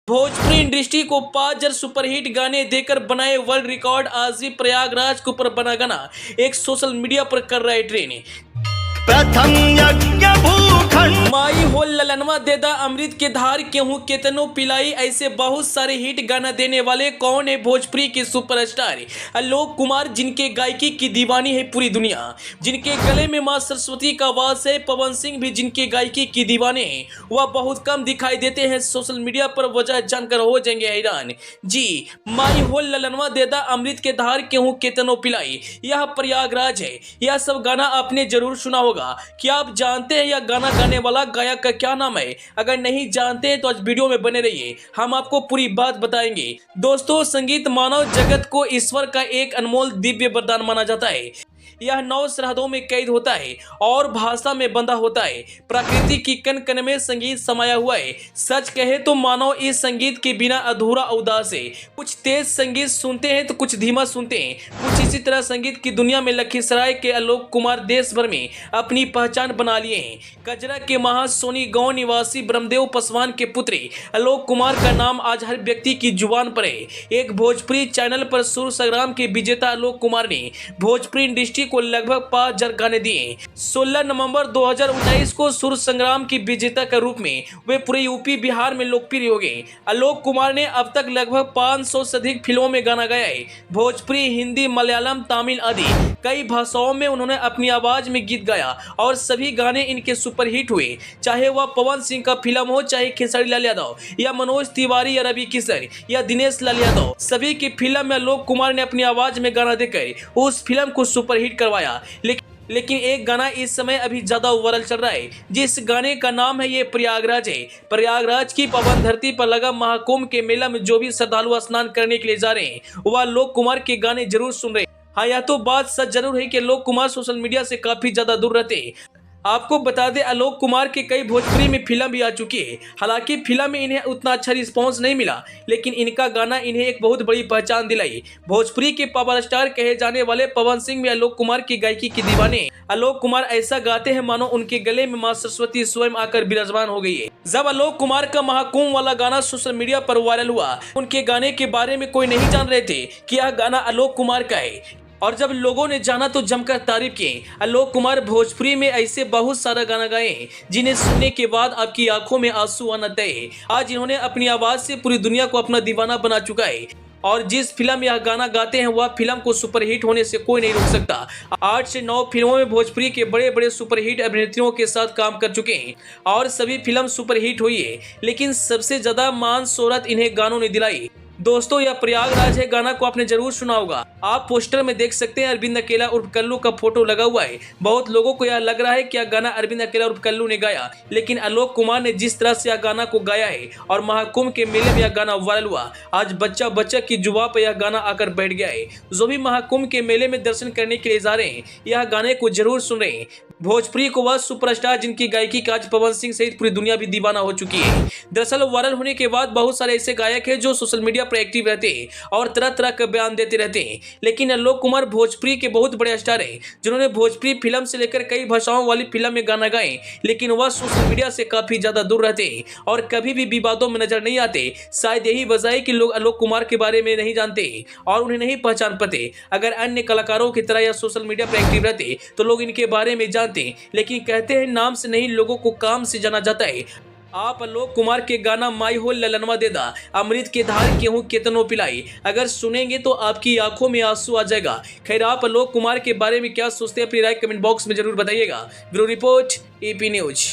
Bhojpuri industry को 5 superhit गाने देकर बनाए वर्ल्ड रिकॉर्ड। आज भी प्रयागराज के ऊपर बना गाना एक सोशल मीडिया पर कर रहा है ट्रेंड। प्रथम यज्ञ भूखंड माई हो ललनवा देदा अमृत के धार केहू केतनो पिलाई, ऐसे बहुत सारे हिट गाना देने वाले कौन है? भोजपुरी के सुपरस्टार आलोक कुमार, जिनके गायकी की दीवानी है पूरी दुनिया, जिनके गले में मां सरस्वती का वास है। पवन सिंह भी जिनके गायकी की दीवाने हैं, वह बहुत कम दिखाई देते हैं सोशल मीडिया पर। वजह जानकर हो जाएंगे हैरान। जी, माई हो ललनवा देदा अमृत के धार केहू केतनो पिलाई, यह प्रयागराज है। यह सब गाना आपने जरूर सुना होगा। क्या आप जानते हैं यह गाना गाने वाला गायक का क्या नाम है? अगर नहीं जानते हैं तो आज वीडियो में बने रहिए, हम आपको पूरी बात बताएंगे। दोस्तों, संगीत मानव जगत को ईश्वर का एक अनमोल दिव्य वरदान माना जाता है। यह 9 सरहदों में कैद होता है और भाषा में बंधा होता है। प्रकृति की कण कण में संगीत समाया हुआ है। सच कहे तो मानव इस संगीत के बिना अधूरा उदास है। कुछ तेज संगीत सुनते हैं तो कुछ धीमा सुनते हैं। कुछ इसी तरह संगीत की दुनिया में लखीसराय के आलोक कुमार देश भर में अपनी पहचान बना लिए हैं। कजरा के महासोनी गांव निवासी ब्रह्मदेव पासवान के पुत्र आलोक कुमार का नाम आज हर व्यक्ति की जुबान पर है। एक भोजपुरी चैनल पर सुर संग्राम के विजेता आलोक कुमार ने भोजपुरी इंडस्ट्री को लगभग 5,000 गाने दिए। 16 नवंबर 2019 को सुर संग्राम की विजेता के रूप में वे पूरे यूपी बिहार में लोकप्रिय हो गए। आलोक कुमार ने अब तक लगभग 500 से अधिक फिल्मों में गाना गाया है। भोजपुरी, हिंदी, मलयालम, तमिल आदि कई भाषाओं में उन्होंने अपनी आवाज में गीत गाया और सभी गाने इनके सुपरहिट हुए। चाहे वह पवन सिंह का फिल्म हो, चाहे खेसारी लाल यादव या मनोज तिवारी या रवि किशन या दिनेश लाल यादव, सभी की फिल्म में आलोक कुमार ने अपनी आवाज में गाना देकर उस फिल्म को सुपरहिट करवाया। लेकिन एक गाना इस समय अभी ज्यादा वायरल चल रहा है, जिस गाने का नाम है ये प्रयागराज है। प्रयागराज की पवन धरती पर लगा महाकुंभ के मेला में जो भी श्रद्धालु स्नान करने के लिए जा रहे हैं, वह आलोक कुमार के गाने जरूर सुन रहे हैं। हाँ, यह तो बात सच जरूर है कि आलोक कुमार सोशल मीडिया से काफी ज्यादा दूर रहते हैं। आपको बता दें, आलोक कुमार के कई भोजपुरी में फिल्म भी आ चुकी है। हालांकि फिल्म में इन्हें उतना अच्छा रिस्पांस नहीं मिला, लेकिन इनका गाना इन्हें एक बहुत बड़ी पहचान दिलाई। भोजपुरी के पावर स्टार कहे जाने वाले पवन सिंह भी आलोक कुमार की गायकी की दीवाने हैं। आलोक कुमार ऐसा गाते हैं मानो उनके गले में मां सरस्वती स्वयं आकर विराजमान हो गई है। जब आलोक कुमार का महाकुंभ वाला गाना सोशल मीडिया पर वायरल हुआ, उनके गाने के बारे में कोई नहीं जान रहे थे कि यह गाना आलोक कुमार का है। और जब लोगों ने जाना तो जमकर तारीफ की। आलोक कुमार भोजपुरी में ऐसे बहुत सारा गाना गाए हैं जिन्हें सुनने के बाद आपकी आंखों में आंसू आना तय है। आज इन्होंने अपनी आवाज से पूरी दुनिया को अपना दीवाना बना चुका है और जिस फिल्म में यह गाना गाते हैं वह फिल्म को सुपरहिट होने से कोई नहीं रोक सकता। 8 से 9 फिल्मों में भोजपुरी के बड़े बड़े सुपरहिट अभिनेत्रियों के साथ काम कर चुके हैं और सभी फिल्म सुपरहिट हुई है, लेकिन सबसे ज्यादा मान शोहरत इन्हें गानों ने दिलाई। दोस्तों, यह प्रयागराज है गाना को आपने जरूर सुना होगा। आप पोस्टर में देख सकते हैं अरविंद अकेला उर्फ कल्लू का फोटो लगा हुआ है। बहुत लोगों को यह लग रहा है कि यह गाना अरविंद अकेला उर्फ कल्लू ने गाया, लेकिन आलोक कुमार ने जिस तरह से यह गाना को गाया है और महाकुंभ के मेले में यह गाना वायरल हुआ, आज बच्चा बच्चा की जुबान पर यह गाना आकर बैठ गया है। जो भी महाकुंभ के मेले में दर्शन करने के लिए जा रहे हैं, यह गाने को जरूर सुन रहे हैं। भोजपुरी को वह सुपरस्टार जिनकी गायकी का आज पवन सिंह सहित पूरी दुनिया भी दीवाना हो चुकी है। दरअसल वायरल होने के बाद बहुत सारे ऐसे गायक हैं जो सोशल मीडिया पर एक्टिव रहते हैं और तरह तरह का बयान देते रहते हैं, लेकिन आलोक कुमार भोजपुरी के बहुत बड़े स्टार हैं जिन्होंने भोजपुरी फिल्म से लेकर कई भाषाओं वाली फिल्म में गाना गाए, लेकिन वह सोशल मीडिया से काफी ज्यादा दूर रहते हैं और कभी भी विवादों में नजर नहीं आते। शायद यही वजह है कि लोग आलोक कुमार के बारे में नहीं जानते और उन्हें नहीं पहचान पाते। अगर अन्य कलाकारों की तरह यह सोशल मीडिया पर एक्टिव रहते तो लोग इनके बारे में जानते, लेकिन कहते हैं नाम से नहीं लोगों को काम से जाना जाता है। आप आलोक कुमार के गाना माई हो ललनवा देदा अमृत के धार केहू केतनो पिलाई अगर सुनेंगे तो आपकी आंखों में आंसू आ जाएगा। खैर, आप आलोक कुमार के बारे में क्या सोचते हैं? अपनी राय कमेंट बॉक्स में जरूर बताइएगा। Bureau report, AP news.